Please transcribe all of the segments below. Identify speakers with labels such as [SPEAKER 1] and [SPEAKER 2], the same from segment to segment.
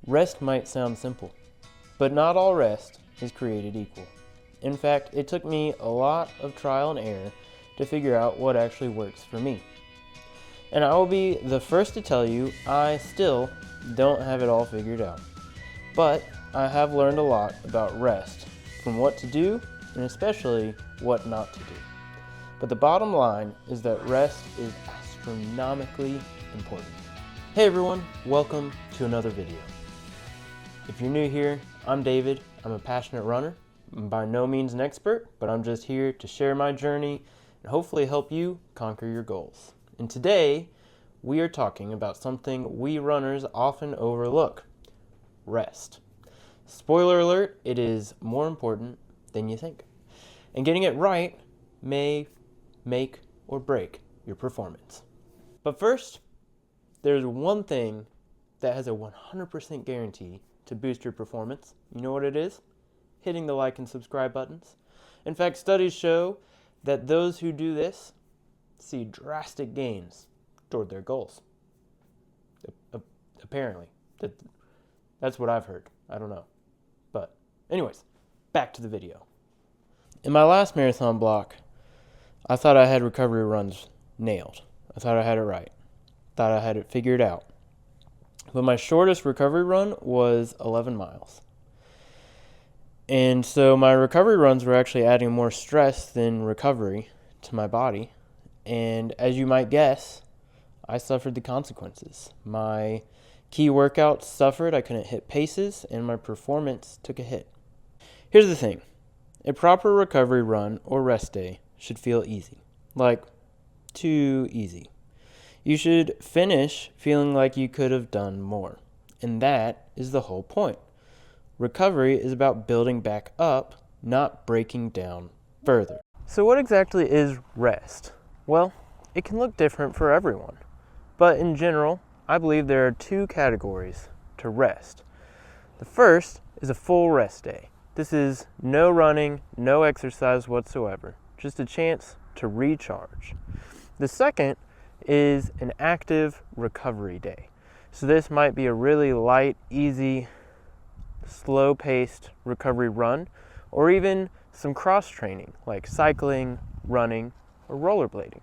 [SPEAKER 1] Rest might sound simple, but not all rest is created equal. In fact, it took me a lot of trial and error to figure out what actually works for me. And I will be the first to tell you I still don't have it all figured out. But I have learned a lot about rest, from what to do and especially what not to do. But the bottom line is that rest is astronomically important. Hey everyone, welcome to another video. If you're new here, I'm David. I'm a passionate runner. I'm by no means an expert, but I'm just here to share my journey and hopefully help you conquer your goals. And today, we are talking about something we runners often overlook: rest. Spoiler alert, it is more important than you think. And getting it right may make or break your performance. But first, there's one thing that has a 100% guarantee to boost your performance. You know what it is? Hitting the like and subscribe buttons. In fact, studies show that those who do this see drastic gains toward their goals. Apparently. That's what I've heard. I don't know. But anyways, back to the video. In my last marathon block, I thought I had recovery runs nailed. I thought I had it right. Thought I had it figured out. But my shortest recovery run was 11 miles. And so my recovery runs were actually adding more stress than recovery to my body. And as you might guess, I suffered the consequences. My key workouts suffered. I couldn't hit paces, and my performance took a hit. Here's the thing. A proper recovery run or rest day should feel easy. Like, too easy. You should finish feeling like you could have done more. And that is the whole point. Recovery is about building back up, not breaking down further. So what exactly is rest? Well, it can look different for everyone. But in general, I believe there are two categories to rest. The first is a full rest day. This is no running, no exercise whatsoever. Just a chance to recharge. The second is an active recovery day. So this might be a really light, easy, slow-paced recovery run, or even some cross-training like cycling, running, or rollerblading.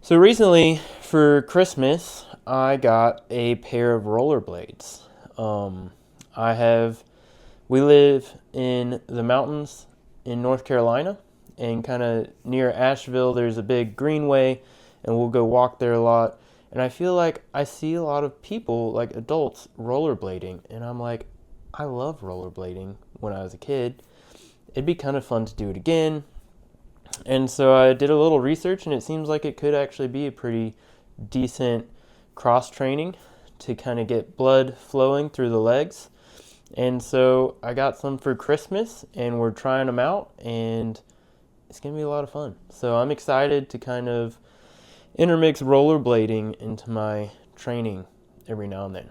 [SPEAKER 1] So recently for Christmas, I got a pair of rollerblades. We live in the mountains in North Carolina, and kind of near Asheville, there's a big greenway, and we'll go walk there a lot. And I feel like I see a lot of people, like adults, rollerblading. And I'm like, I love rollerblading when I was a kid. It'd be kind of fun to do it again. And so I did a little research, and it seems like it could actually be a pretty decent cross-training to kind of get blood flowing through the legs. And so I got some for Christmas, and we're trying them out, and it's going to be a lot of fun. So I'm excited to kind of intermix rollerblading into my training every now and then.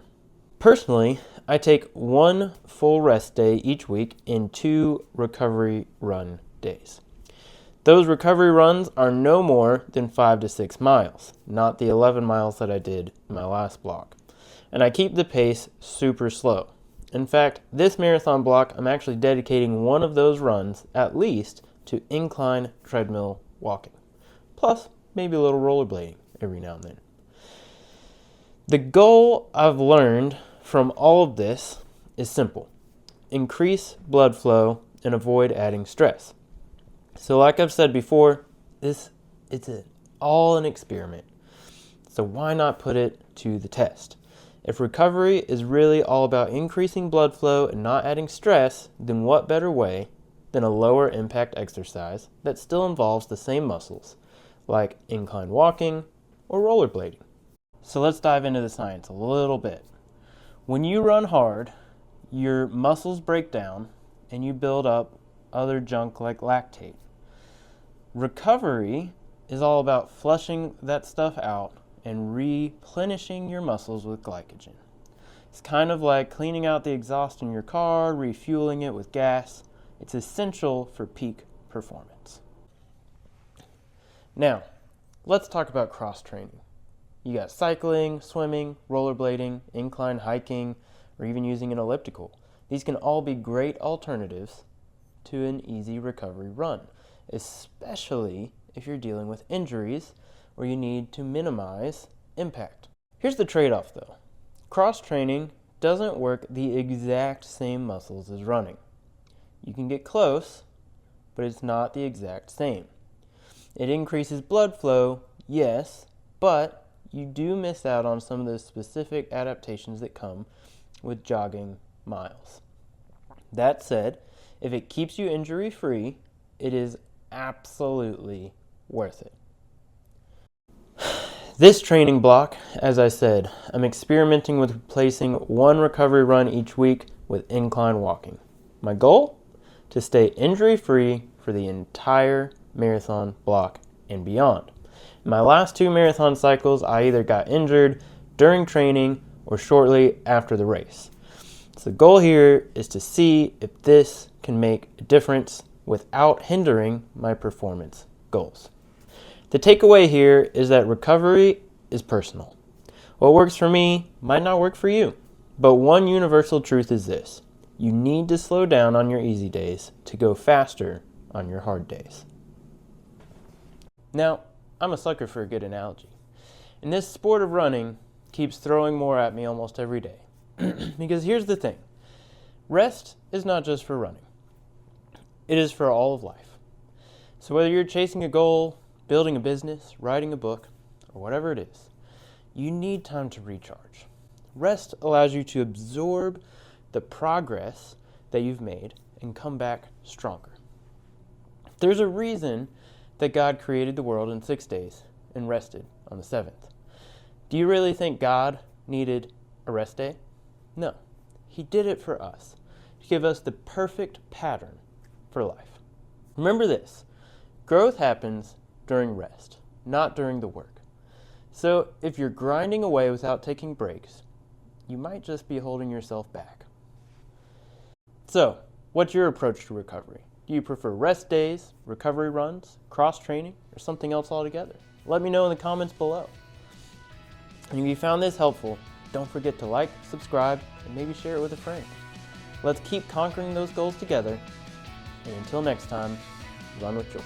[SPEAKER 1] Personally, I take one full rest day each week and 2 recovery run days. Those recovery runs are no more than 5 to 6 miles, not the 11 miles that I did in my last block. And I keep the pace super slow. In fact, this marathon block, I'm actually dedicating one of those runs at least to incline treadmill walking. Plus, maybe a little rollerblading every now and then. The goal I've learned from all of this is simple. Increase blood flow and avoid adding stress. So like I've said before, it's all an experiment. So why not put it to the test? If recovery is really all about increasing blood flow and not adding stress, then what better way than a lower impact exercise that still involves the same muscles, like incline walking or rollerblading. So let's dive into the science a little bit. When you run hard, your muscles break down and you build up other junk like lactate. Recovery is all about flushing that stuff out and replenishing your muscles with glycogen. It's kind of like cleaning out the exhaust in your car, refueling it with gas. It's essential for peak performance. Now, let's talk about cross-training. You got cycling, swimming, rollerblading, incline hiking, or even using an elliptical. These can all be great alternatives to an easy recovery run, especially if you're dealing with injuries or you need to minimize impact. Here's the trade-off though. Cross-training doesn't work the exact same muscles as running. You can get close, but it's not the exact same. It increases blood flow, yes, but you do miss out on some of the specific adaptations that come with jogging miles. That said, if it keeps you injury-free, it is absolutely worth it. This training block, as I said, I'm experimenting with replacing one recovery run each week with incline walking. My goal? To stay injury-free for the entire marathon block and beyond. In my last 2 marathon cycles, I either got injured during training or shortly after the race. So the goal here is to see if this can make a difference without hindering my performance goals. The takeaway here is that recovery is personal. What works for me might not work for you, but one universal truth is this: you need to slow down on your easy days to go faster on your hard days. Now, I'm a sucker for a good analogy, and this sport of running keeps throwing more at me almost every day. Because here's the thing: rest is not just for running. It is for all of life. So whether you're chasing a goal, building a business, writing a book, or whatever it is, you need time to recharge. Rest allows you to absorb the progress that you've made and come back stronger. There's a reason that God created the world in 6 days and rested on the 7th. Do you really think God needed a rest day? No. He did it for us, to give us the perfect pattern for life. Remember this: growth happens during rest, not during the work. So if you're grinding away without taking breaks, you might just be holding yourself back. So, what's your approach to recovery? Do you prefer rest days, recovery runs, cross-training, or something else altogether? Let me know in the comments below. And if you found this helpful, don't forget to like, subscribe, and maybe share it with a friend. Let's keep conquering those goals together. And until next time, run with joy.